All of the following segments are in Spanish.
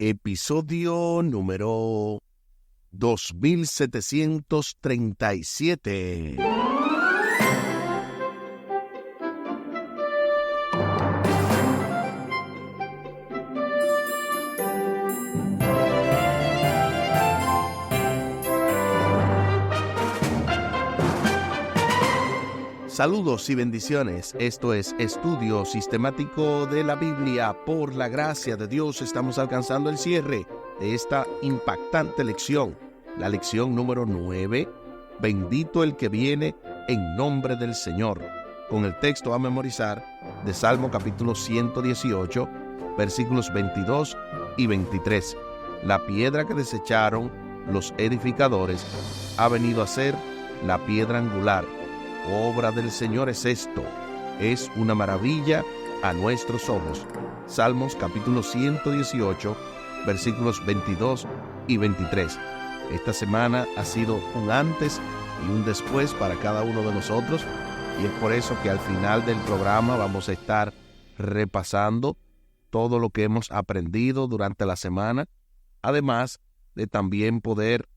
Episodio número 2737. Saludos y bendiciones. Esto es Estudio Sistemático de la Biblia. Por la gracia de Dios estamos alcanzando el cierre de esta impactante lección. La lección número 9. Bendito el que viene en nombre del Señor. Con el texto a memorizar de Salmo capítulo 118, versículos 22 y 23. La piedra que desecharon los edificadores ha venido a ser la piedra angular. Obra del Señor es esto, es una maravilla a nuestros ojos. Salmos capítulo 118, versículos 22 y 23. Esta semana ha sido un antes y un después para cada uno de nosotros, y es por eso que al final del programa vamos a estar repasando todo lo que hemos aprendido durante la semana, además de también poder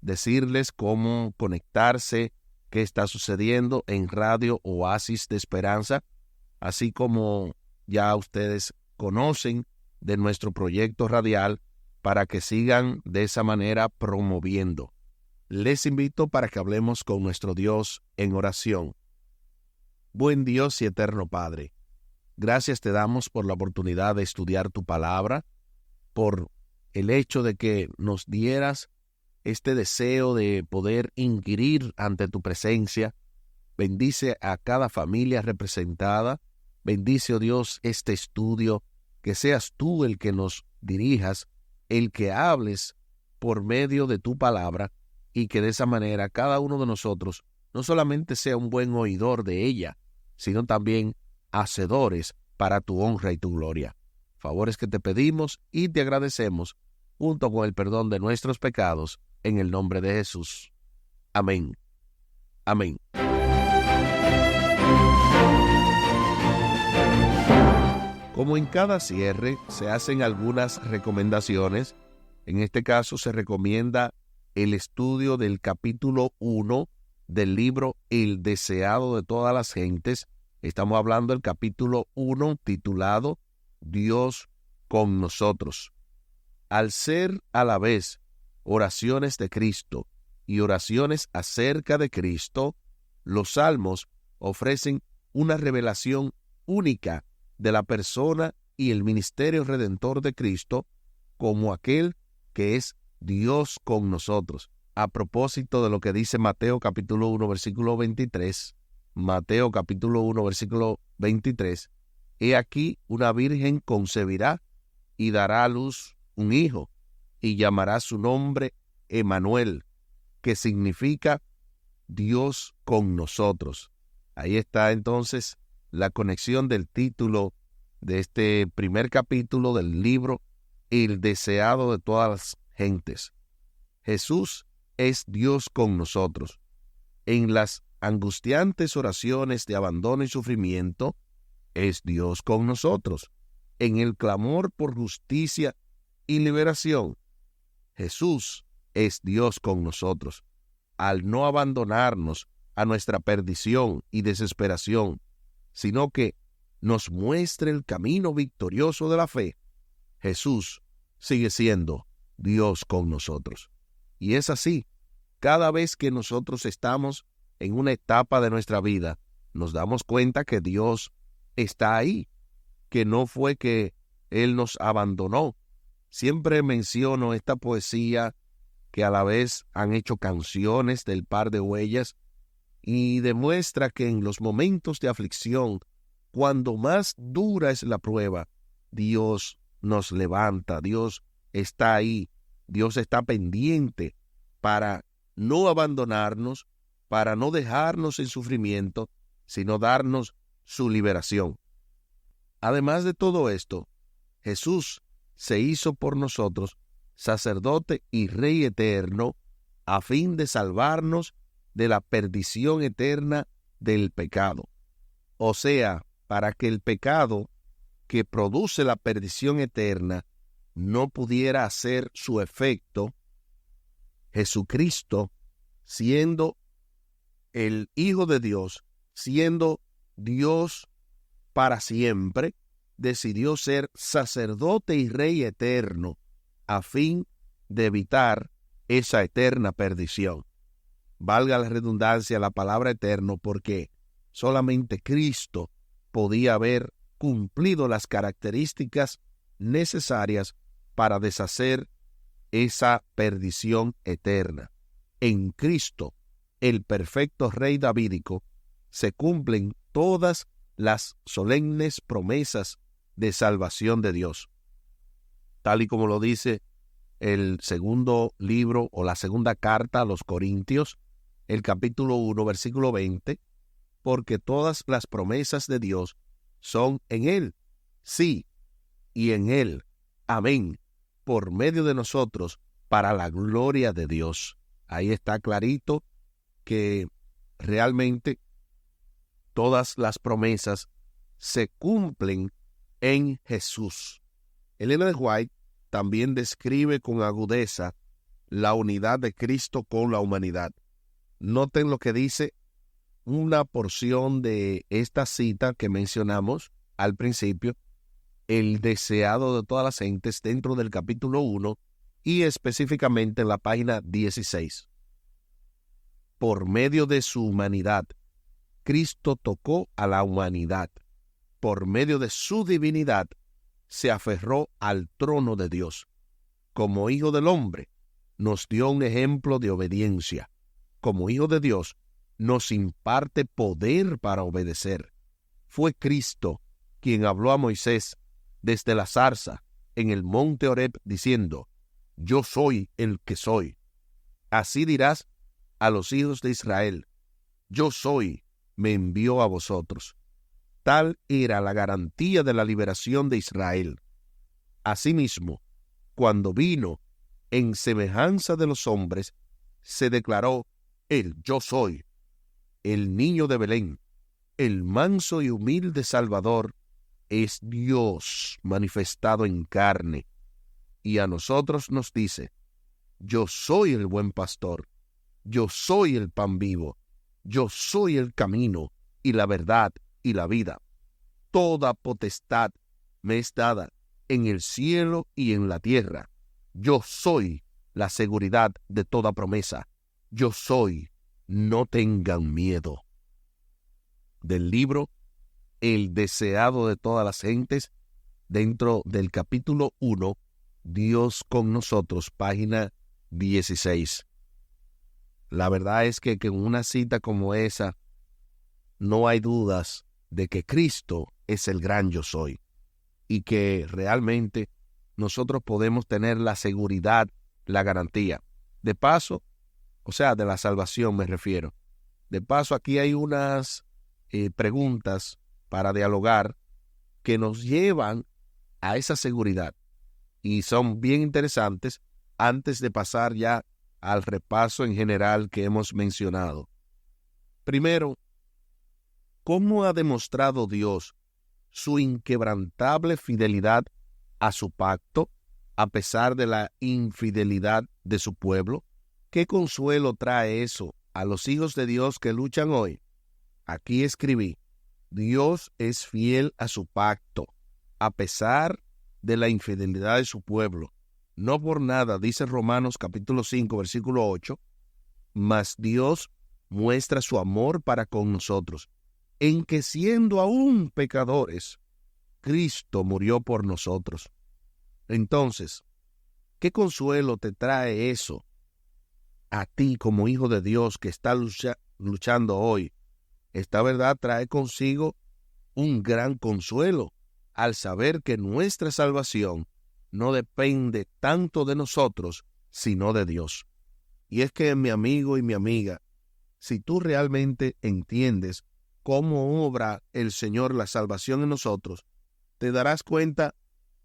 decirles cómo conectarse, qué está sucediendo en Radio Oasis de Esperanza, así como ya ustedes conocen de nuestro proyecto radial, para que sigan de esa manera promoviendo. Les invito para que hablemos con nuestro Dios en oración. Buen Dios y eterno Padre, gracias te damos por la oportunidad de estudiar tu palabra, por el hecho de que nos dieras este deseo de poder inquirir ante tu presencia. Bendice a cada familia representada. Bendice, oh Dios, este estudio, que seas tú el que nos dirijas, el que hables por medio de tu palabra, y que de esa manera cada uno de nosotros no solamente sea un buen oidor de ella, sino también hacedores para tu honra y tu gloria. Favores que te pedimos y te agradecemos, junto con el perdón de nuestros pecados, en el nombre de Jesús. Amén. Amén. Como en cada cierre, se hacen algunas recomendaciones. En este caso, se recomienda el estudio del capítulo 1 del libro El deseado de todas las gentes. Estamos hablando del capítulo 1 titulado Dios con nosotros. Al ser a la vez oraciones de Cristo y oraciones acerca de Cristo, los salmos ofrecen una revelación única de la persona y el ministerio redentor de Cristo como aquel que es Dios con nosotros. A propósito de lo que dice Mateo capítulo 1 versículo 23, Mateo capítulo 1 versículo 23, he aquí una virgen concebirá y dará a luz un hijo, y llamará su nombre Emmanuel, que significa Dios con nosotros. Ahí está entonces la conexión del título de este primer capítulo del libro El deseado de todas las gentes. Jesús es Dios con nosotros. En las angustiantes oraciones de abandono y sufrimiento, es Dios con nosotros. En el clamor por justicia y liberación, Jesús es Dios con nosotros. Al no abandonarnos a nuestra perdición y desesperación, sino que nos muestre el camino victorioso de la fe, Jesús sigue siendo Dios con nosotros. Y es así, cada vez que nosotros estamos en una etapa de nuestra vida, nos damos cuenta que Dios está ahí, que no fue que Él nos abandonó. Siempre menciono esta poesía que a la vez han hecho canciones del Par de Huellas, y demuestra que en los momentos de aflicción, cuando más dura es la prueba, Dios nos levanta, Dios está ahí, Dios está pendiente para no abandonarnos, para no dejarnos en sufrimiento, sino darnos su liberación. Además de todo esto, Jesús se hizo por nosotros sacerdote y rey eterno, a fin de salvarnos de la perdición eterna del pecado. O sea, para que el pecado que produce la perdición eterna no pudiera hacer su efecto, Jesucristo, siendo el Hijo de Dios, siendo Dios para siempre, decidió ser sacerdote y rey eterno a fin de evitar esa eterna perdición. Valga la redundancia la palabra eterno, porque solamente Cristo podía haber cumplido las características necesarias para deshacer esa perdición eterna. En Cristo, el perfecto Rey davídico, se cumplen todas las solemnes promesas de salvación de Dios, tal y como lo dice el segundo libro o la segunda carta a los Corintios, el capítulo 1, versículo 20, porque todas las promesas de Dios son en Él, sí, y en Él, amén, por medio de nosotros, para la gloria de Dios. Ahí está clarito que realmente todas las promesas se cumplen en Jesús. Elena de White también describe con agudeza la unidad de Cristo con la humanidad. Noten lo que dice una porción de esta cita que mencionamos al principio, el deseado de todas las gentes, dentro del capítulo 1 y específicamente en la página 16. Por medio de su humanidad, Cristo tocó a la humanidad. Por medio de su divinidad, se aferró al trono de Dios. Como Hijo del Hombre, nos dio un ejemplo de obediencia. Como Hijo de Dios, nos imparte poder para obedecer. Fue Cristo quien habló a Moisés desde la zarza en el monte Horeb diciendo: yo soy el que soy. Así dirás a los hijos de Israel: yo soy, me envió a vosotros. Tal era la garantía de la liberación de Israel. Asimismo, cuando vino en semejanza de los hombres, se declaró el yo soy, el niño de Belén, el manso y humilde Salvador, es Dios manifestado en carne. Y a nosotros nos dice: yo soy el buen pastor, yo soy el pan vivo, yo soy el camino y la verdad y la vida. Toda potestad me es dada en el cielo y en la tierra. Yo soy la seguridad de toda promesa. Yo soy, no tengan miedo. Del libro El deseado de todas las gentes, dentro del capítulo 1, Dios con nosotros, página 16. La verdad es que en una cita como esa no hay dudas de que Cristo es el gran yo soy y que realmente nosotros podemos tener la seguridad, la garantía. De paso, o sea, de la salvación me refiero. De paso, aquí hay unas preguntas para dialogar que nos llevan a esa seguridad y son bien interesantes antes de pasar ya al repaso en general que hemos mencionado. Primero, ¿cómo ha demostrado Dios su inquebrantable fidelidad a su pacto a pesar de la infidelidad de su pueblo? ¿Qué consuelo trae eso a los hijos de Dios que luchan hoy? Aquí escribí: Dios es fiel a su pacto a pesar de la infidelidad de su pueblo. No por nada, dice Romanos capítulo 5, versículo 8, mas Dios muestra su amor para con nosotros, en que siendo aún pecadores, Cristo murió por nosotros. Entonces, ¿qué consuelo te trae eso a ti como hijo de Dios que está luchando hoy? Esta verdad trae consigo un gran consuelo al saber que nuestra salvación no depende tanto de nosotros, sino de Dios. Y es que, mi amigo y mi amiga, si tú realmente entiendes cómo obra el Señor la salvación en nosotros, te darás cuenta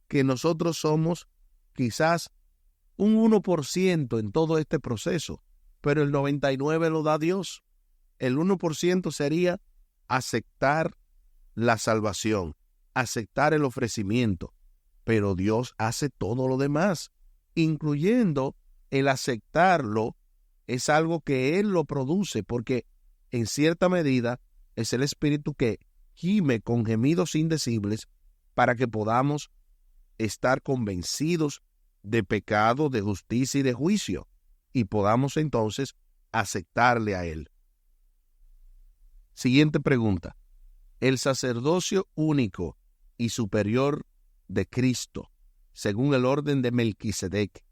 que nosotros somos quizás un 1% en todo este proceso, pero el 99% lo da Dios. El 1% sería aceptar la salvación, aceptar el ofrecimiento. pero Dios hace todo lo demás, incluyendo el aceptarlo. Es algo que Él lo produce, porque en cierta medida es el Espíritu que gime con gemidos indecibles para que podamos estar convencidos de pecado, de justicia y de juicio, y podamos entonces aceptarle a Él. Siguiente pregunta. El sacerdocio único y superior de Cristo, según el orden de Melquisedec,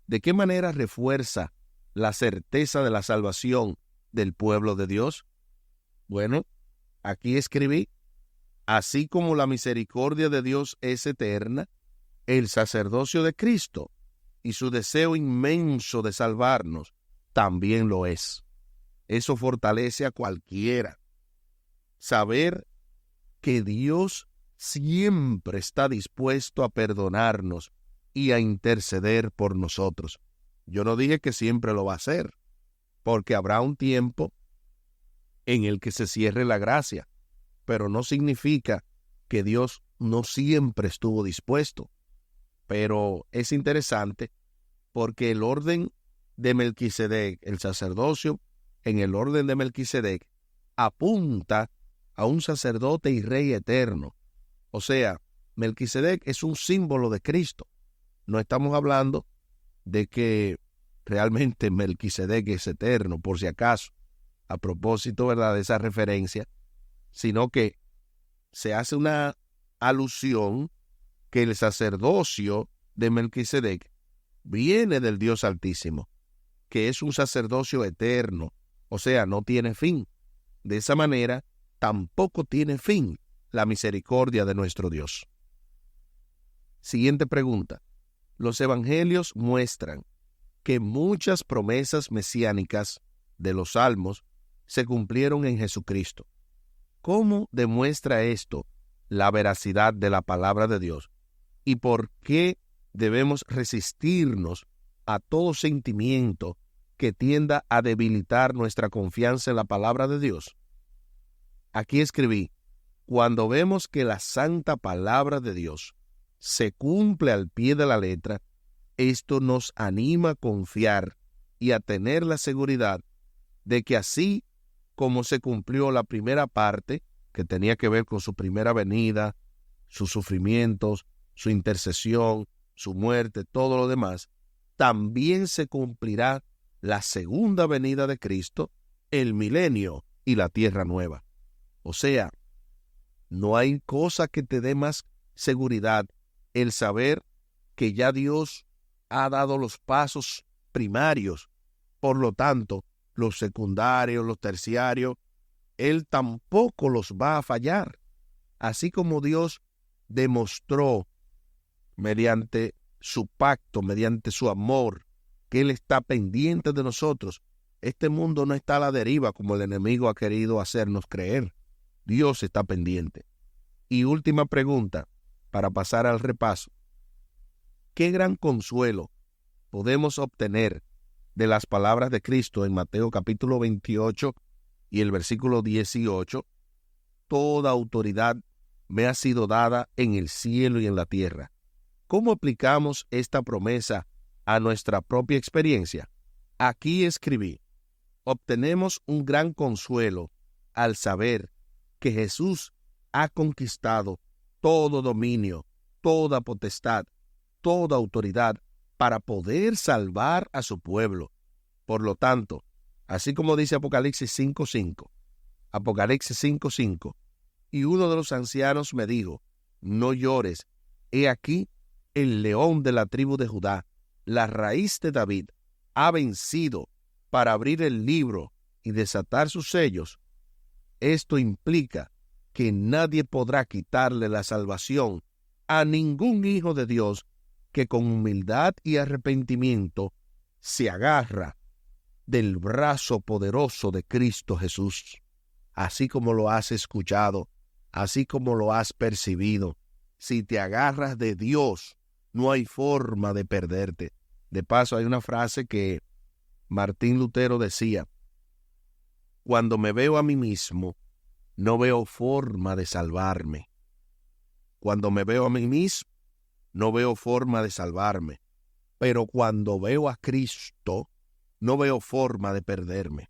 ¿de qué manera refuerza la certeza de la salvación del pueblo de Dios? Bueno, aquí escribí: así como la misericordia de Dios es eterna, el sacerdocio de Cristo y su deseo inmenso de salvarnos también lo es. Eso fortalece a cualquiera. Saber que Dios siempre está dispuesto a perdonarnos y a interceder por nosotros. Yo no dije que siempre lo va a hacer, porque habrá un tiempo en el que se cierre la gracia, pero no significa que Dios no siempre estuvo dispuesto. Pero es interesante porque el orden de Melquisedec, el sacerdocio en el orden de Melquisedec, apunta a un sacerdote y rey eterno. O sea, Melquisedec es un símbolo de Cristo. No estamos hablando de que realmente Melquisedec es eterno, por si acaso, a propósito, ¿verdad?, de esa referencia, sino que se hace una alusión que el sacerdocio de Melquisedec viene del Dios Altísimo, que es un sacerdocio eterno, o sea, no tiene fin. De esa manera, tampoco tiene fin la misericordia de nuestro Dios. Siguiente pregunta. Los evangelios muestran que muchas promesas mesiánicas de los salmos se cumplieron en Jesucristo. ¿Cómo demuestra esto la veracidad de la palabra de Dios? ¿Y por qué debemos resistirnos a todo sentimiento que tienda a debilitar nuestra confianza en la palabra de Dios? Aquí escribí: cuando vemos que la santa palabra de Dios se cumple al pie de la letra, esto nos anima a confiar y a tener la seguridad de que así como se cumplió la primera parte, que tenía que ver con su primera venida, sus sufrimientos, su intercesión, su muerte, todo lo demás, también se cumplirá la segunda venida de Cristo, el milenio y la tierra nueva. O sea, no hay cosa que te dé más seguridad el saber que ya Dios ha dado los pasos primarios. Por lo tanto, los secundarios, los terciarios, Él tampoco los va a fallar. Así como Dios demostró mediante su pacto, mediante su amor, que Él está pendiente de nosotros. Este mundo no está a la deriva como el enemigo ha querido hacernos creer. Dios está pendiente. Y última pregunta, para pasar al repaso. ¿Qué gran consuelo podemos obtener de las palabras de Cristo en Mateo capítulo 28 y el versículo 18? Toda autoridad me ha sido dada en el cielo y en la tierra. ¿Cómo aplicamos esta promesa a nuestra propia experiencia? Aquí escribí: obtenemos un gran consuelo al saber que Jesús ha conquistado todo dominio, toda potestad, toda autoridad para poder salvar a su pueblo. Por lo tanto, así como dice Apocalipsis 5:5, y uno de los ancianos me dijo: no llores, he aquí el león de la tribu de Judá, la raíz de David, ha vencido para abrir el libro y desatar sus sellos. Esto implica que nadie podrá quitarle la salvación a ningún hijo de Dios que con humildad y arrepentimiento se agarra del brazo poderoso de Cristo Jesús. Así como lo has escuchado, así como lo has percibido, si te agarras de Dios, no hay forma de perderte. De paso, hay una frase que Martín Lutero decía: cuando me veo a mí mismo, no veo forma de salvarme. Cuando me veo a mí mismo, no veo forma de salvarme. Pero cuando veo a Cristo, no veo forma de perderme.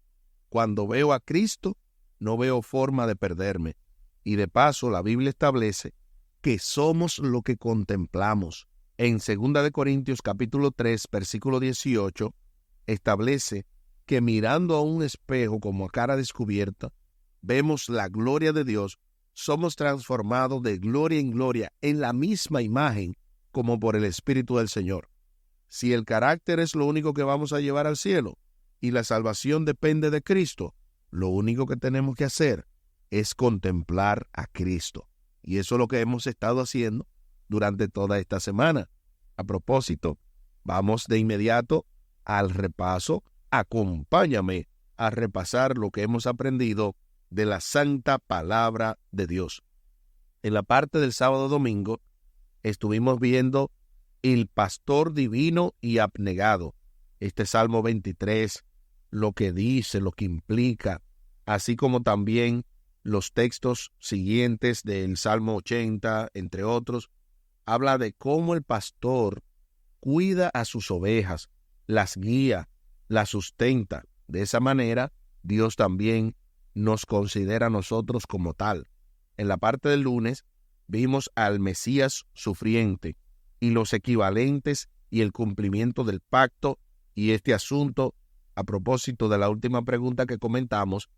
Cuando veo a Cristo, no veo forma de perderme. Y de paso, la Biblia establece que somos lo que contemplamos. En 2 de Corintios capítulo 3, versículo 18, establece que mirando a un espejo como a cara descubierta, vemos la gloria de Dios, somos transformados de gloria en gloria en la misma imagen como por el Espíritu del Señor. Si el carácter es lo único que vamos a llevar al cielo y la salvación depende de Cristo, lo único que tenemos que hacer es contemplar a Cristo. Y eso es lo que hemos estado haciendo durante toda esta semana. A propósito, vamos de inmediato al repaso. Acompáñame a repasar lo que hemos aprendido de la santa palabra de Dios. En la parte del sábado domingo estuvimos viendo el pastor divino y abnegado. Este Salmo 23, lo que dice, lo que implica, así como también los textos siguientes del Salmo 80, entre otros, habla de cómo el pastor cuida a sus ovejas, las guía, las sustenta. De esa manera, Dios también nos considera a nosotros como tal. En la parte del lunes, vimos al Mesías sufriente y los equivalentes y el cumplimiento del pacto y este asunto a propósito de la última pregunta que comentamos,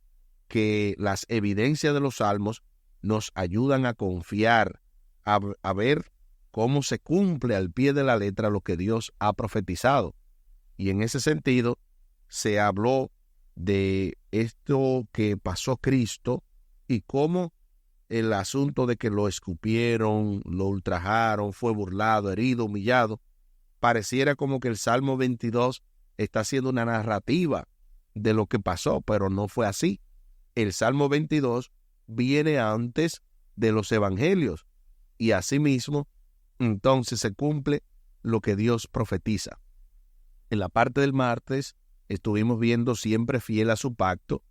que las evidencias de los salmos nos ayudan a confiar, a ver cómo se cumple al pie de la letra lo que Dios ha profetizado. Y en ese sentido se habló de esto que pasó Cristo y cómo el asunto de que lo escupieron, lo ultrajaron, fue burlado, herido, humillado, pareciera como que el Salmo 22 está haciendo una narrativa de lo que pasó, pero no fue así. El Salmo 22 viene antes de los evangelios y asimismo entonces se cumple lo que Dios profetiza. En la parte del martes estuvimos viendo siempre fiel a su pacto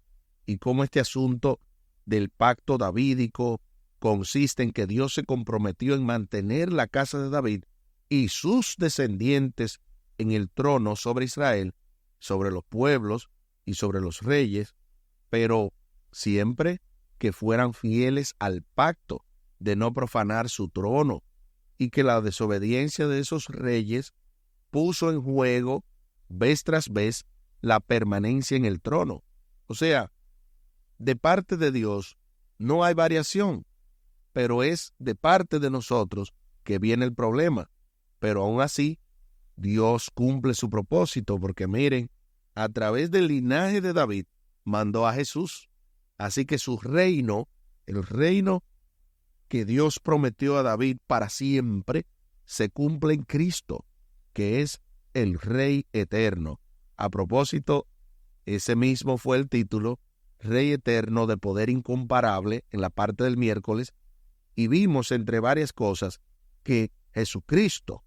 y cómo este asunto del pacto davídico consiste en que Dios se comprometió en mantener la casa de David y sus descendientes en el trono sobre Israel, sobre los pueblos y sobre los reyes, pero siempre que fueran fieles al pacto de no profanar su trono, y que la desobediencia de esos reyes puso en juego vez tras vez la permanencia en el trono. O sea, de parte de Dios no hay variación, pero es de parte de nosotros que viene el problema. Pero aún así, Dios cumple su propósito, porque miren, a través del linaje de David mandó a Jesús. Así que su reino, el reino que Dios prometió a David para siempre, se cumple en Cristo, que es el Rey eterno. A propósito, ese mismo fue el título, Rey eterno de poder incomparable, en la parte del miércoles, y vimos entre varias cosas que Jesucristo,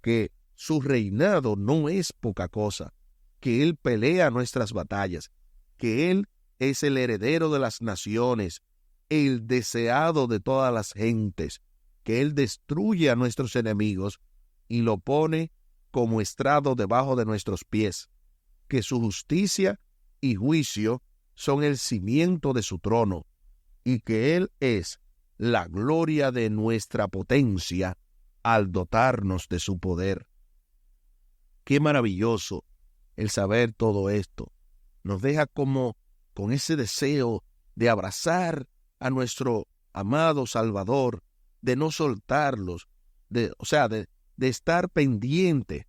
que su reinado no es poca cosa, que Él pelea nuestras batallas, que Él es el heredero de las naciones, el deseado de todas las gentes, que Él destruye a nuestros enemigos y lo pone como estrado debajo de nuestros pies, que su justicia y juicio son el cimiento de su trono, y que Él es la gloria de nuestra potencia al dotarnos de su poder. Qué maravilloso el saber todo esto. Nos deja como con ese deseo de abrazar a nuestro amado Salvador, de no soltarlos, de estar pendiente,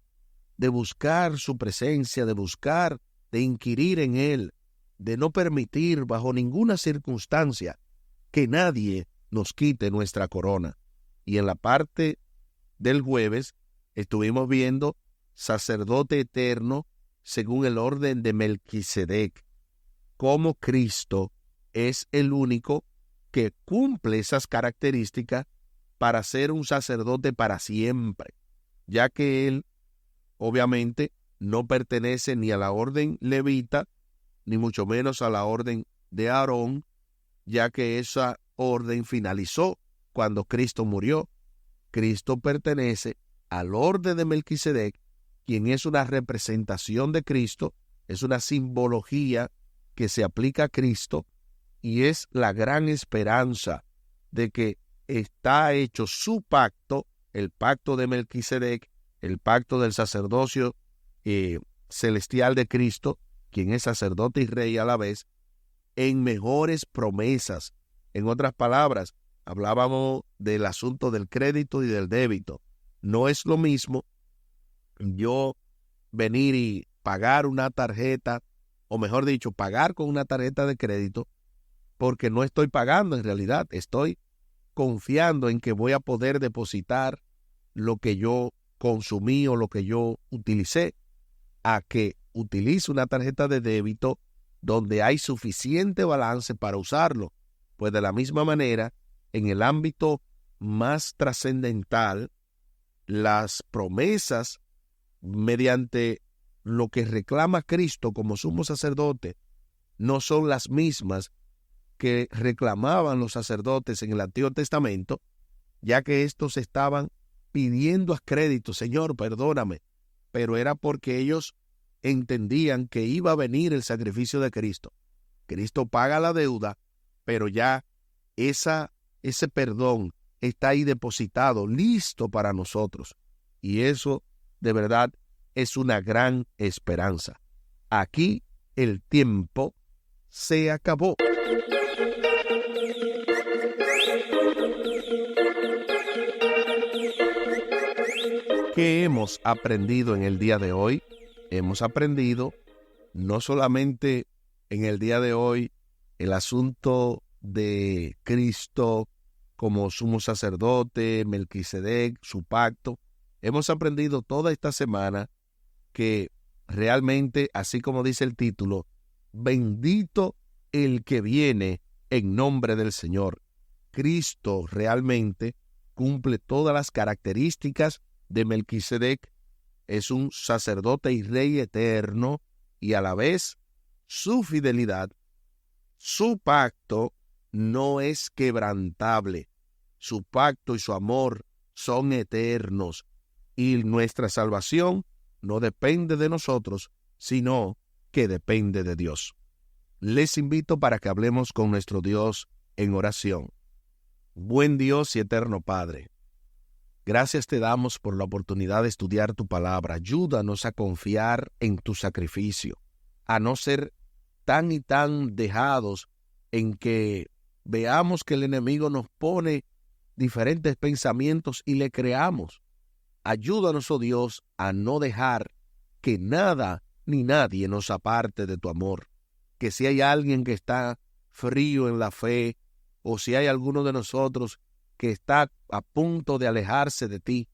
de buscar su presencia, de inquirir en Él, de no permitir bajo ninguna circunstancia que nadie nos quite nuestra corona. Y en la parte del jueves estuvimos viendo sacerdote eterno según el orden de Melquisedec, como Cristo es el único que cumple esas características para ser un sacerdote para siempre, ya que Él obviamente no pertenece ni a la orden levita, ni mucho menos a la orden de Aarón, ya que esa orden finalizó cuando Cristo murió. Cristo pertenece al orden de Melquisedec, quien es una representación de Cristo, es una simbología que se aplica a Cristo y es la gran esperanza de que está hecho su pacto, el pacto de Melquisedec, el pacto del sacerdocio celestial de Cristo, quien es sacerdote y rey a la vez, en mejores promesas. En otras palabras, hablábamos del asunto del crédito y del débito. No es lo mismo yo venir y pagar una tarjeta, o mejor dicho, pagar con una tarjeta de crédito, porque no estoy pagando en realidad, estoy confiando en que voy a poder depositar lo que yo consumí o lo que yo utilicé, a que utilice una tarjeta de débito donde hay suficiente balance para usarlo. Pues de la misma manera, en el ámbito más trascendental, las promesas mediante lo que reclama Cristo como sumo sacerdote no son las mismas que reclamaban los sacerdotes en el Antiguo Testamento, ya que estos estaban pidiendo a crédito, Señor, perdóname, pero era porque ellos entendían que iba a venir el sacrificio de Cristo. Cristo paga la deuda, pero ya ese perdón está ahí depositado, listo para nosotros. Y eso, de verdad, es una gran esperanza. Aquí el tiempo se acabó. ¿Qué hemos aprendido en el día de hoy? Hemos aprendido no solamente en el día de hoy el asunto de Cristo como sumo sacerdote, Melquisedec, su pacto. Hemos aprendido toda esta semana que realmente, así como dice el título, bendito el que viene en nombre del Señor. Cristo realmente cumple todas las características de Melquisedec, es un sacerdote y rey eterno, y a la vez su fidelidad, su pacto no es quebrantable. Su pacto y su amor son eternos, y nuestra salvación no depende de nosotros, sino que depende de Dios. Les invito para que hablemos con nuestro Dios en oración. Buen Dios y eterno Padre, gracias te damos por la oportunidad de estudiar tu palabra. Ayúdanos a confiar en tu sacrificio, a no ser tan y tan dejados en que veamos que el enemigo nos pone diferentes pensamientos y le creamos. Ayúdanos, oh Dios, a no dejar que nada ni nadie nos aparte de tu amor. Que si hay alguien que está frío en la fe, o si hay alguno de nosotros que está a punto de alejarse de ti,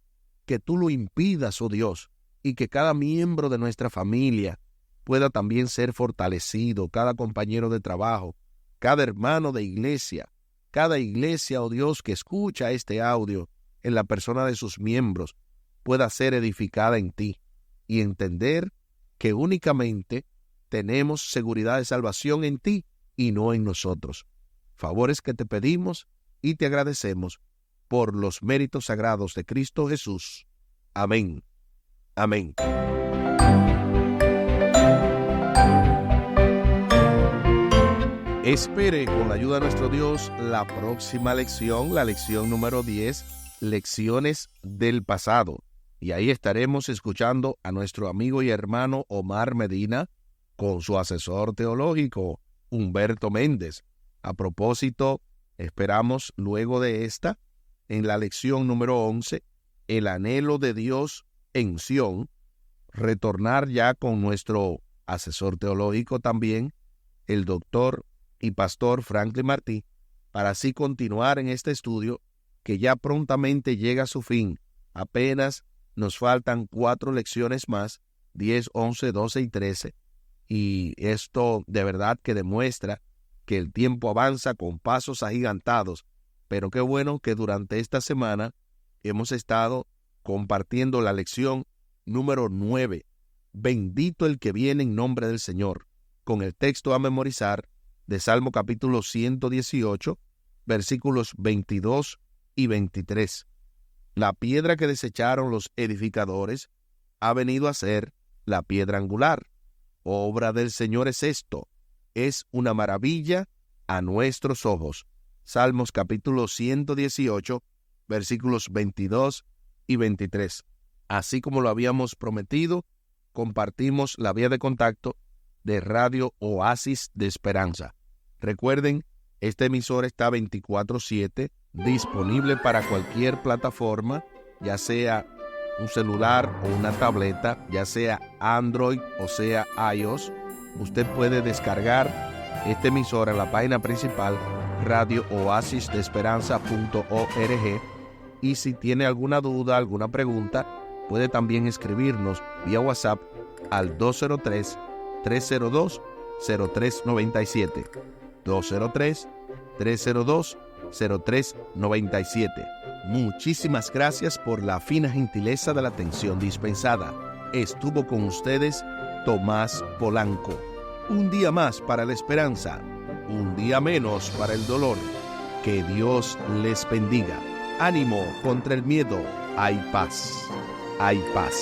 que tú lo impidas, oh Dios, y que cada miembro de nuestra familia pueda también ser fortalecido, cada compañero de trabajo, cada hermano de iglesia, cada iglesia, oh Dios, que escucha este audio en la persona de sus miembros, pueda ser edificada en ti y entender que únicamente tenemos seguridad de salvación en ti y no en nosotros. Favores que te pedimos y te agradecemos por los méritos sagrados de Cristo Jesús. Amén. Amén. Espere con la ayuda de nuestro Dios la próxima lección, la lección número 10, Lecciones del Pasado. Y ahí estaremos escuchando a nuestro amigo y hermano Omar Medina con su asesor teológico, Humberto Méndez. A propósito, esperamos luego de esta, en la lección número 11, el anhelo de Dios en Sión, retornar ya con nuestro asesor teológico también, el doctor y pastor Franklin Martí, para así continuar en este estudio que ya prontamente llega a su fin. Apenas nos faltan 4 lecciones más, 10, 11, 12 y 13, y esto de verdad que demuestra que el tiempo avanza con pasos agigantados, pero qué bueno que durante esta semana hemos estado compartiendo la lección número 9, bendito el que viene en nombre del Señor, con el texto a memorizar de Salmo capítulo 118, versículos 22 y 23. La piedra que desecharon los edificadores ha venido a ser la piedra angular. Obra del Señor es esto. Es una maravilla a nuestros ojos. Salmos capítulo 118, versículos 22 y 23. Así como lo habíamos prometido, compartimos la vía de contacto de Radio Oasis de Esperanza. Recuerden, esta emisora está 24/7, disponible para cualquier plataforma, ya sea un celular o una tableta, ya sea Android o sea iOS. Usted puede descargar esta emisora en la página principal radiooasisdeesperanza.org, y si tiene alguna duda, alguna pregunta, puede también escribirnos vía WhatsApp al 203-302-0397. 203-302-0397. Muchísimas gracias por la fina gentileza de la atención dispensada. Estuvo con ustedes Tomás Polanco. Un día más para la esperanza, un día menos para el dolor. Que Dios les bendiga. Ánimo contra el miedo. Hay paz. Hay paz.